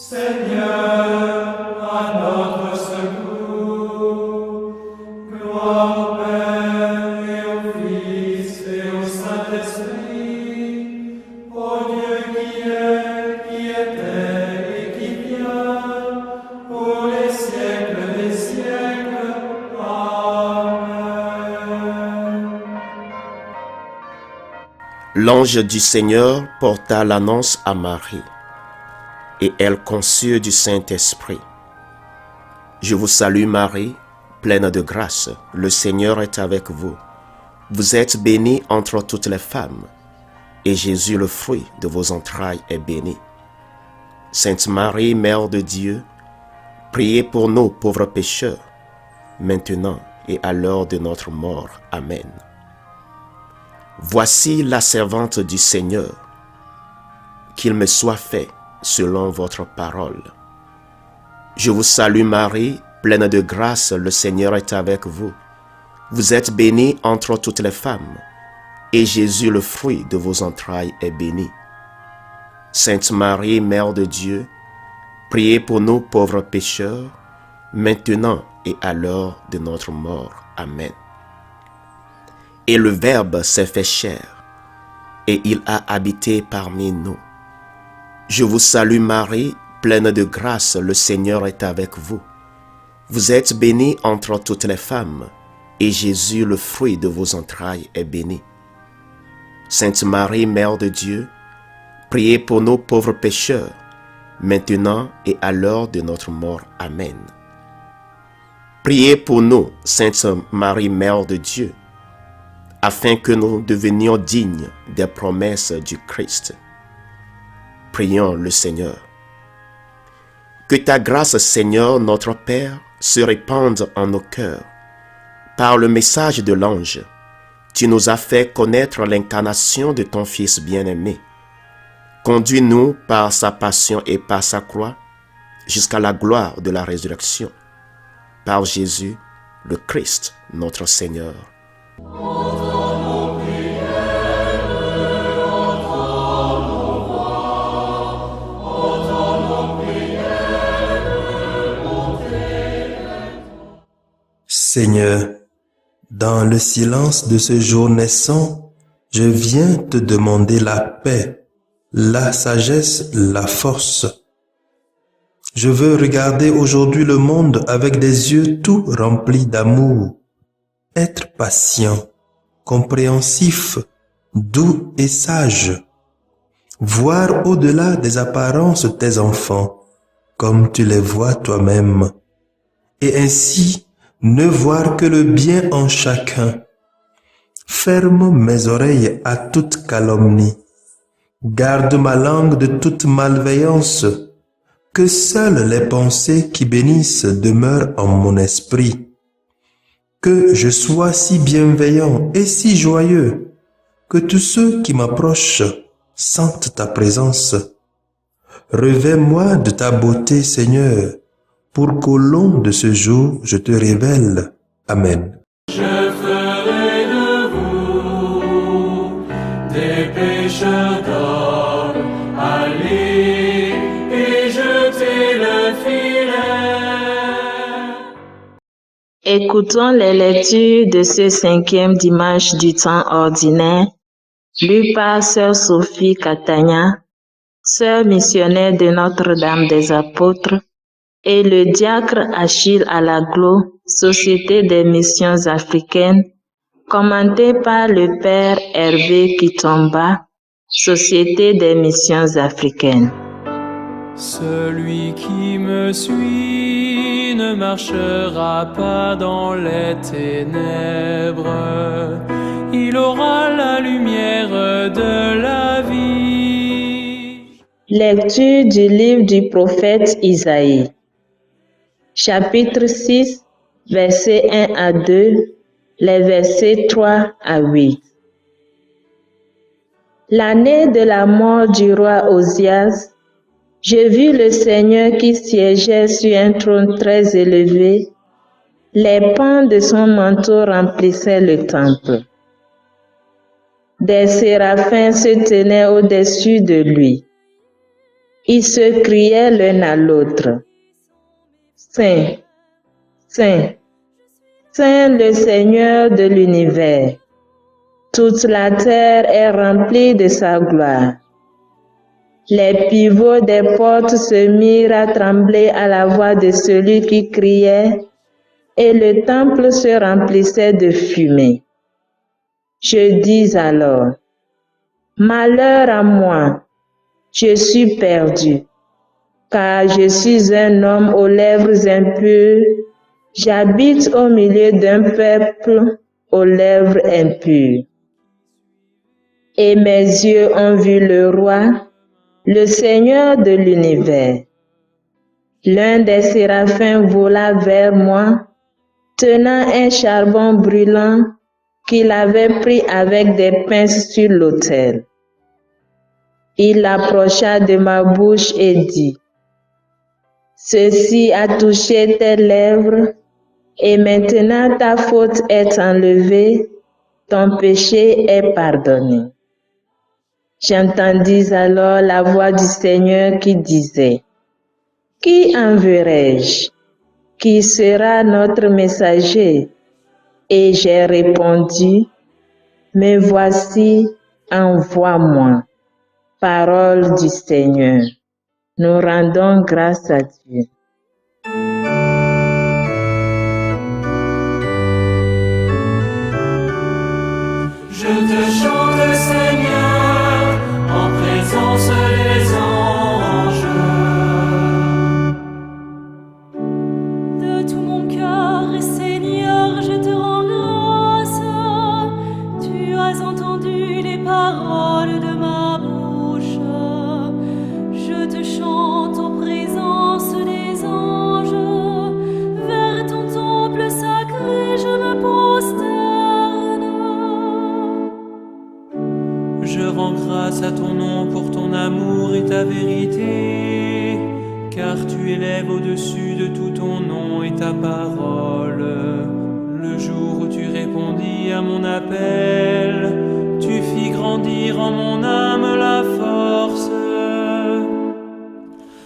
Seigneur, à notre secours. Gloire au Père et au Fils et au Saint-Esprit, au Dieu qui est, qui était et qui vient, pour les siècles des siècles. Amen. L'ange du Seigneur porta l'annonce à Marie, et elle conçut du Saint-Esprit. Je vous salue Marie, pleine de grâce, le Seigneur est avec vous. Vous êtes bénie entre toutes les femmes, et Jésus, le fruit de vos entrailles, est béni. Sainte Marie, Mère de Dieu, priez pour nous pauvres pécheurs, maintenant et à l'heure de notre mort. Amen. Voici la servante du Seigneur, qu'il me soit fait selon votre parole. Je vous salue Marie, pleine de grâce, le Seigneur est avec vous. Vous êtes bénie entre toutes les femmes, et Jésus, le fruit de vos entrailles, est béni. Sainte Marie, Mère de Dieu, priez pour nous pauvres pécheurs, maintenant et à l'heure de notre mort. Amen. Et le Verbe s'est fait chair, et il a habité parmi nous. Je vous salue Marie, pleine de grâce, le Seigneur est avec vous. Vous êtes bénie entre toutes les femmes, et Jésus, le fruit de vos entrailles, est béni. Sainte Marie, Mère de Dieu, priez pour nous pauvres pécheurs, maintenant et à l'heure de notre mort. Amen. Priez pour nous, Sainte Marie, Mère de Dieu, afin que nous devenions dignes des promesses du Christ. Prions le Seigneur. Que ta grâce, Seigneur, notre Père, se répande en nos cœurs. Par le message de l'ange, tu nous as fait connaître l'incarnation de ton Fils bien-aimé. Conduis-nous par sa passion et par sa croix jusqu'à la gloire de la résurrection. Par Jésus, le Christ, notre Seigneur. Seigneur, dans le silence de ce jour naissant, je viens te demander la paix, la sagesse, la force. Je veux regarder aujourd'hui le monde avec des yeux tout remplis d'amour, être patient, compréhensif, doux et sage, voir au-delà des apparences tes enfants, comme tu les vois toi-même, et ainsi ne voir que le bien en chacun. Ferme mes oreilles à toute calomnie. Garde ma langue de toute malveillance. Que seules les pensées qui bénissent demeurent en mon esprit. Que je sois si bienveillant et si joyeux, que tous ceux qui m'approchent sentent ta présence. Revêt-moi de ta beauté, Seigneur, pour qu'au long de ce jour, je te révèle. Amen. Je ferai de vous des pêcheurs d'hommes, allez et jetez le filet. Écoutons les lectures de ce 5e dimanche du temps ordinaire, lu par Sœur Sophie Catania, sœur missionnaire de Notre-Dame des Apôtres, et le diacre Achille Alaglo, Société des missions africaines, commenté par le Père Hervé Kitomba, Société des missions africaines. Celui qui me suit ne marchera pas dans les ténèbres, il aura la lumière de la vie. Lecture du livre du prophète Isaïe. Chapitre 6, versets 1 à 2, les versets 3 à 8. L'année de la mort du roi Osias, je vis le Seigneur qui siégeait sur un trône très élevé. Les pans de son manteau remplissaient le temple. Des séraphins se tenaient au-dessus de lui. Ils se criaient l'un à l'autre: Saint, Saint, Saint le Seigneur de l'univers. Toute la terre est remplie de sa gloire. Les pivots des portes se mirent à trembler à la voix de celui qui criait, et le temple se remplissait de fumée. Je dis alors: Malheur à moi, je suis perdu, car je suis un homme aux lèvres impures, j'habite au milieu d'un peuple aux lèvres impures. Et mes yeux ont vu le roi, le Seigneur de l'univers. L'un des séraphins vola vers moi, tenant un charbon brûlant qu'il avait pris avec des pinces sur l'autel. Il approcha de ma bouche et dit: Ceci a touché tes lèvres, et maintenant ta faute est enlevée, ton péché est pardonné. J'entendis alors la voix du Seigneur qui disait: Qui enverrai-je? Qui sera notre messager? Et j'ai répondu: Me voici, envoie-moi. Parole du Seigneur. Nous rendons grâce à Dieu. Je te chante, Seigneur, en présence des anges. De tout mon cœur, Seigneur, je te rends grâce. Tu as entendu les paroles de ma bouche. Je te chante en présence des anges. Vers ton temple sacré, je me prosterne. Je rends grâce à ton nom pour ton amour et ta vérité, car tu élèves au-dessus de tout ton nom et ta parole. Le jour où tu répondis à mon appel, tu fis grandir en mon âme la force.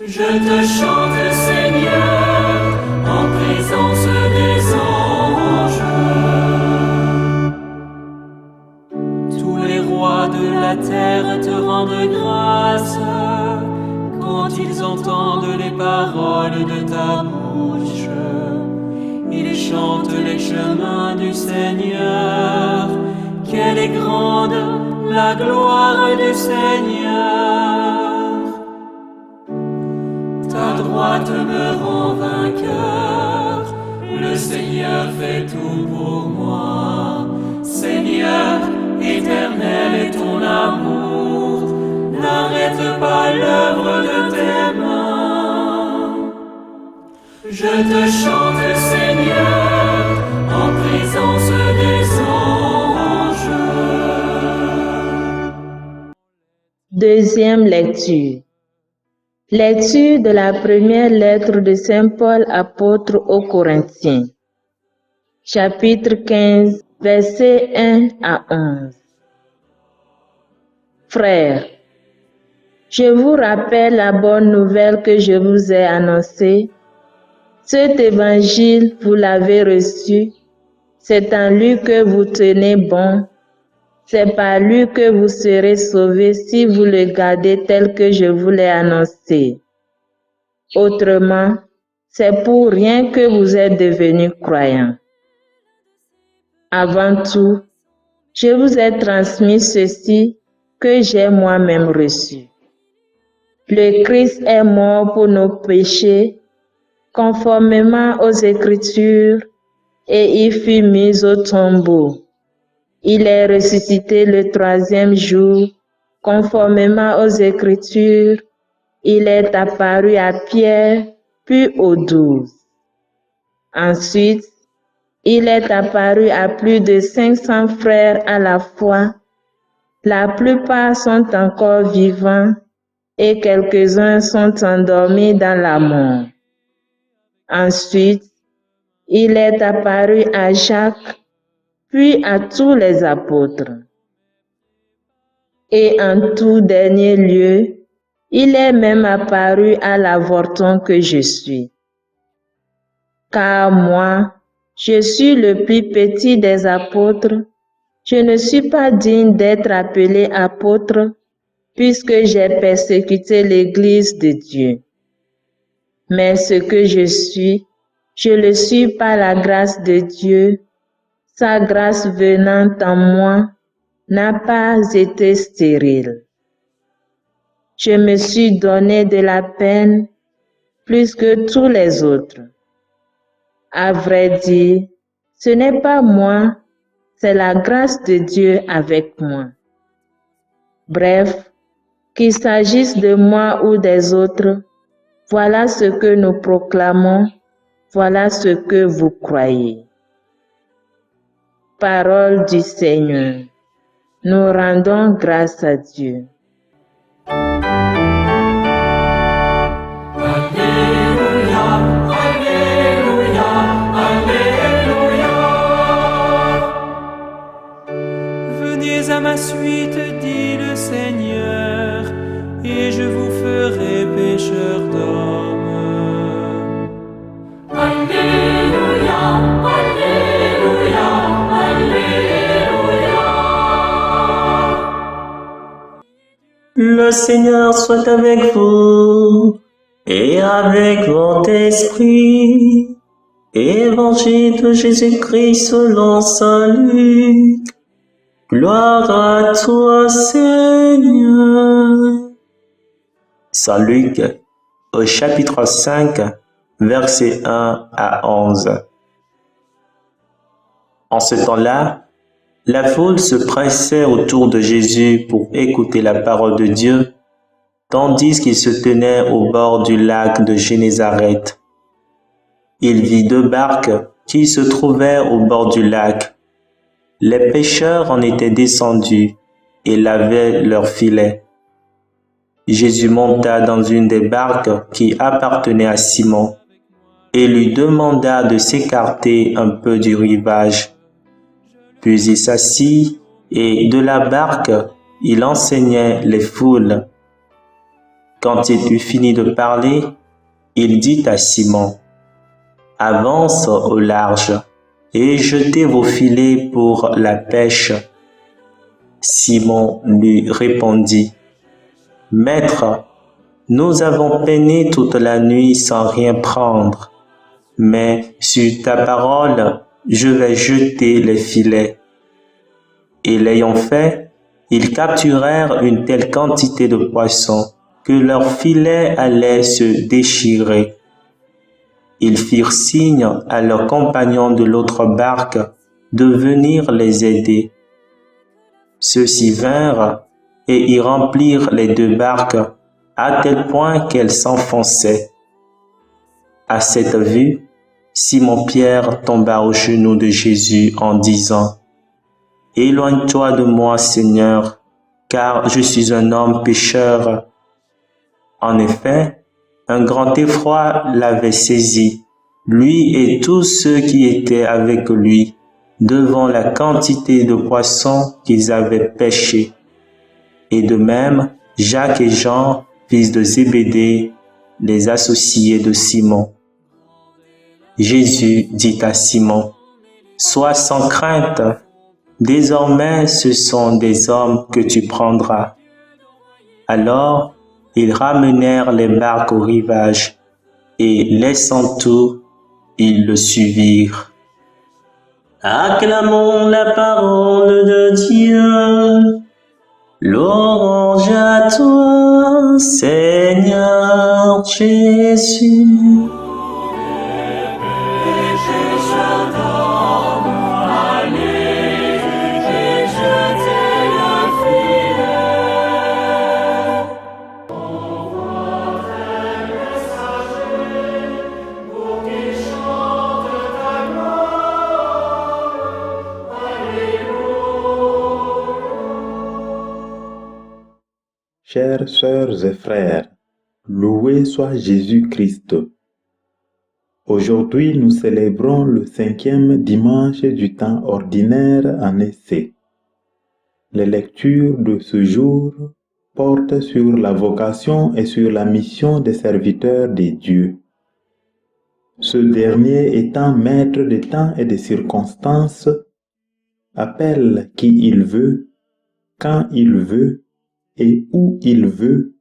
Je te chante, Seigneur, en présence des anges. Tous les rois de la terre te rendent grâce quand ils entendent les paroles de ta bouche. Ils chantent les chemins du Seigneur. Quelle est grande la gloire du Seigneur! Ta droite me rend vainqueur. Le Seigneur fait tout pour moi. Seigneur, éternel est ton amour, n'arrête pas l'œuvre de tes mains. Je te chante, Seigneur, en présence des anges. Deuxième lecture. Lecture de la première lettre de Saint Paul apôtre aux Corinthiens. Chapitre 15, versets 1 à 11. Frères, je vous rappelle la bonne nouvelle que je vous ai annoncée. Cet évangile, vous l'avez reçu. C'est en lui que vous tenez bon. C'est par lui que vous serez sauvés si vous le gardez tel que je vous l'ai annoncé. Autrement, c'est pour rien que vous êtes devenus croyants. Avant tout, je vous ai transmis ceci que j'ai moi-même reçu. Le Christ est mort pour nos péchés, conformément aux Écritures, et il fut mis au tombeau. Il est ressuscité le troisième jour, conformément aux Écritures. Il est apparu à Pierre, puis aux 12. Ensuite, il est apparu à plus de 500 frères à la fois. La plupart sont encore vivants et quelques-uns sont endormis dans la mort. Ensuite, il est apparu à Jacques, puis à tous les apôtres. Et en tout dernier lieu, Il est même apparu à l'avorton que je suis. Car moi, je suis le plus petit des apôtres. Je ne suis pas digne d'être appelé apôtre, puisque j'ai persécuté l'Église de Dieu. Mais ce que je le suis par la grâce de Dieu. Sa grâce venant en moi n'a pas été stérile. Je me suis donné de la peine plus que tous les autres. À vrai dire, ce n'est pas moi, c'est la grâce de Dieu avec moi. Bref, qu'il s'agisse de moi ou des autres, voilà ce que nous proclamons, voilà ce que vous croyez. Parole du Seigneur. Nous rendons grâce à Dieu. Venez à ma suite, dit le Seigneur, et je vous ferai pécheurs d'hommes. Alléluia, Alléluia, Alléluia. Le Seigneur soit avec vous et avec votre esprit. Évangile de Jésus-Christ selon saint Luc. Gloire à toi, Seigneur. Saint Luc, au chapitre 5, versets 1 à 11. En ce temps-là, la foule se pressait autour de Jésus pour écouter la parole de Dieu, tandis qu'il se tenait au bord du lac de Génézareth. Il vit 2 barques qui se trouvaient au bord du lac. Les pêcheurs en étaient descendus et lavaient leurs filets. Jésus monta dans une des barques qui appartenait à Simon et lui demanda de s'écarter un peu du rivage. Puis il s'assit et de la barque, il enseignait les foules. Quand il eut fini de parler, il dit à Simon, « Avance au large et jetez vos filets pour la pêche. » Simon lui répondit, « Maître, nous avons peiné toute la nuit sans rien prendre, mais sur ta parole, je vais jeter les filets. » Et l'ayant fait, ils capturèrent une telle quantité de poissons que leurs filets allaient se déchirer. Ils firent signe à leurs compagnons de l'autre barque de venir les aider. Ceux-ci vinrent et y remplirent les 2 barques à tel point qu'elles s'enfonçaient. À cette vue, Simon-Pierre tomba aux genoux de Jésus en disant, « Éloigne-toi de moi, Seigneur, car je suis un homme pécheur. » En effet, un grand effroi l'avait saisi, lui et tous ceux qui étaient avec lui, devant la quantité de poissons qu'ils avaient pêchés. Et de même, Jacques et Jean, fils de Zébédée, les associés de Simon. Jésus dit à Simon, « Sois sans crainte, désormais ce sont des hommes que tu prendras. » Alors, ils ramenèrent les barques au rivage, et laissant tout, ils le suivirent. Acclamons la parole de Dieu. Louange à toi, Seigneur Jésus. Chères sœurs et frères, loué soit Jésus-Christ. Aujourd'hui, nous célébrons le 5e dimanche du temps ordinaire en essai. Les lectures de ce jour porte sur la vocation et sur la mission des serviteurs de Dieu. Ce dernier étant maître des temps et des circonstances, appelle qui il veut, quand il veut et où il veut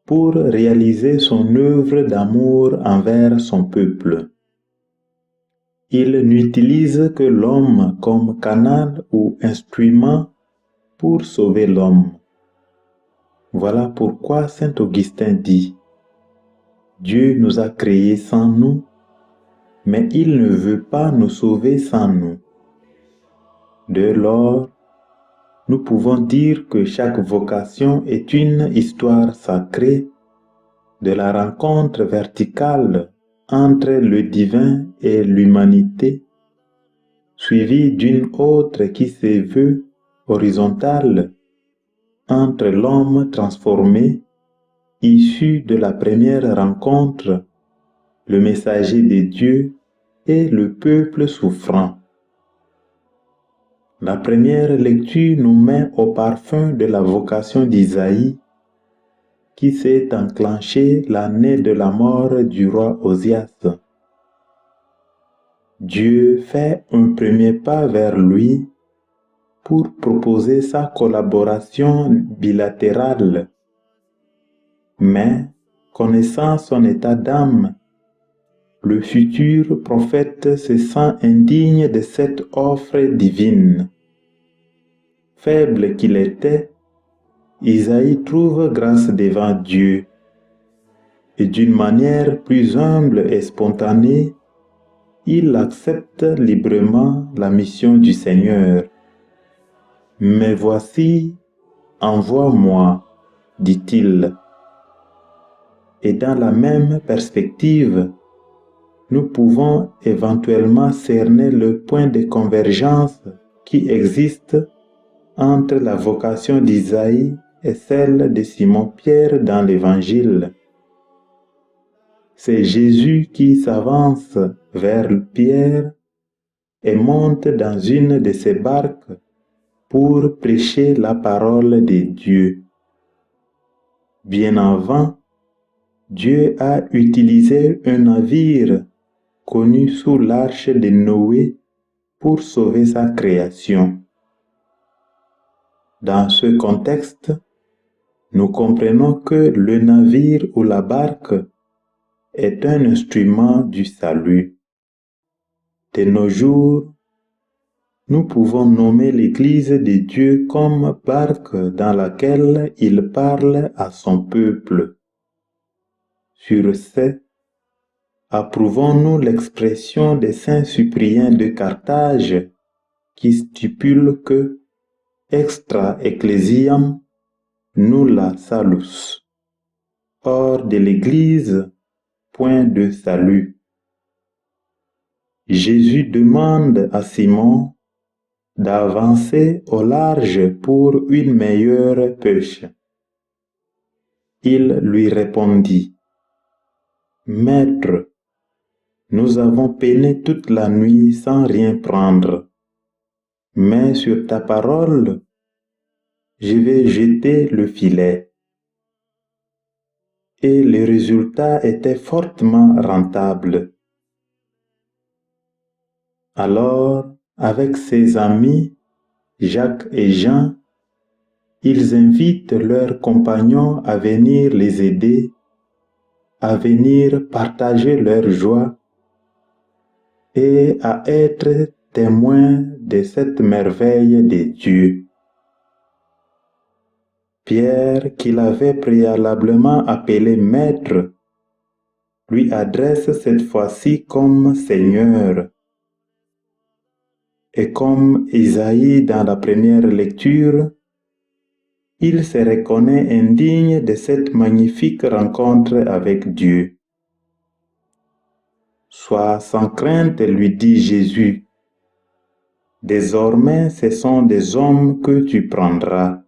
pour réaliser son œuvre d'amour envers son peuple. Il n'utilise que l'homme comme canal ou instrument pour sauver l'homme. Voilà pourquoi saint Augustin dit: Dieu nous a créés sans nous, mais il ne veut pas nous sauver sans nous. Dès lors, nous pouvons dire que chaque vocation est une histoire sacrée de la rencontre verticale entre le divin et l'humanité, suivie d'une autre qui se veut horizontale entre l'homme transformé, issu de la première rencontre, le messager de Dieu et le peuple souffrant. La première lecture nous met au parfum de la vocation d'Isaïe qui s'est enclenchée l'année de la mort du roi Osias. Dieu fait un premier pas vers lui pour proposer sa collaboration bilatérale. Mais, connaissant son état d'âme, le futur prophète se sent indigne de cette offre divine. Faible qu'il était, Isaïe trouve grâce devant Dieu, et d'une manière plus humble et spontanée, il accepte librement la mission du Seigneur. « Mais voici, envoie-moi, dit-il. » Et dans la même perspective, nous pouvons éventuellement cerner le point de convergence qui existe entre la vocation d'Isaïe et celle de Simon-Pierre dans l'Évangile. C'est Jésus qui s'avance vers Pierre et monte dans une de ses barques pour prêcher la parole de Dieu. Bien avant, Dieu a utilisé un navire connu sous l'arche de Noé pour sauver sa création. Dans ce contexte, nous comprenons que le navire ou la barque est un instrument du salut. De nos jours, nous pouvons nommer l'Église de Dieu comme barque dans laquelle il parle à son peuple. Sur ce, approuvons-nous l'expression de saint Cyprien de Carthage qui stipule que extra ecclesiam nulla salus. Hors de l'Église, point de salut. Jésus demande à Simon d'avancer au large pour une meilleure pêche. Il lui répondit: Maître, nous avons peiné toute la nuit sans rien prendre, mais sur ta parole, je vais jeter le filet. Et le résultat était fortement rentable. Alors, avec ses amis, Jacques et Jean, ils invitent leurs compagnons à venir les aider, à venir partager leur joie et à être témoins de cette merveille de Dieu. Pierre, qu'il avait préalablement appelé maître, lui adresse cette fois-ci comme Seigneur. Et comme Isaïe dans la première lecture, il se reconnaît indigne de cette magnifique rencontre avec Dieu. Sois sans crainte, lui dit Jésus. Désormais, ce sont des hommes que tu prendras.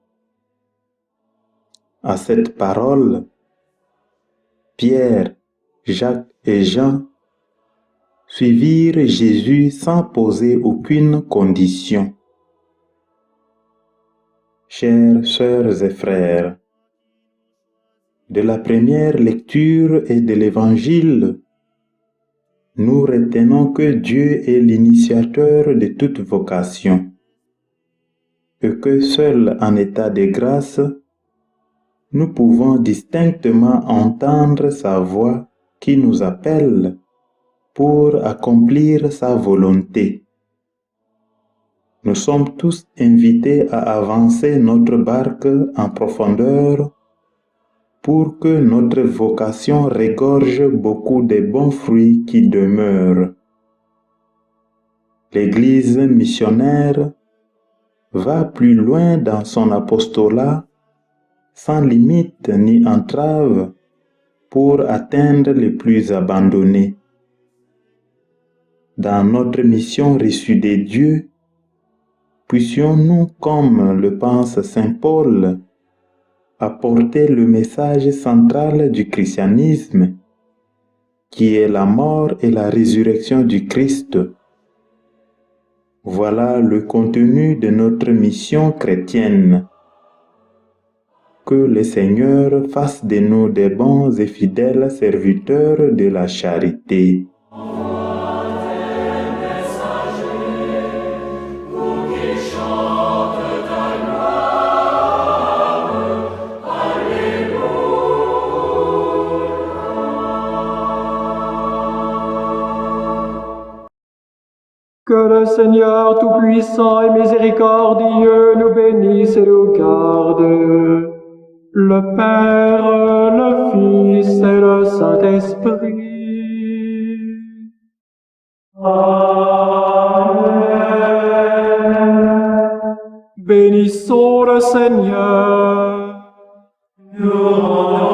À cette parole, Pierre, Jacques et Jean suivirent Jésus sans poser aucune condition. Chères sœurs et frères, de la première lecture et de l'Évangile, nous retenons que Dieu est l'initiateur de toute vocation et que seul en état de grâce, nous pouvons distinctement entendre sa voix qui nous appelle pour accomplir sa volonté. Nous sommes tous invités à avancer notre barque en profondeur pour que notre vocation regorge beaucoup de bons fruits qui demeurent. L'Église missionnaire va plus loin dans son apostolat sans limite ni entrave pour atteindre les plus abandonnés. Dans notre mission reçue des dieux, puissions-nous, comme le pense saint Paul, apporter le message central du christianisme, qui est la mort et la résurrection du Christ. Voilà le contenu de notre mission chrétienne. Que le Seigneur fasse de nous des bons et fidèles serviteurs de la charité. Que le Seigneur Tout-Puissant et Miséricordieux nous bénisse et nous garde, le Père, le Fils et le Saint-Esprit. Amen. Bénissons le Seigneur. Nous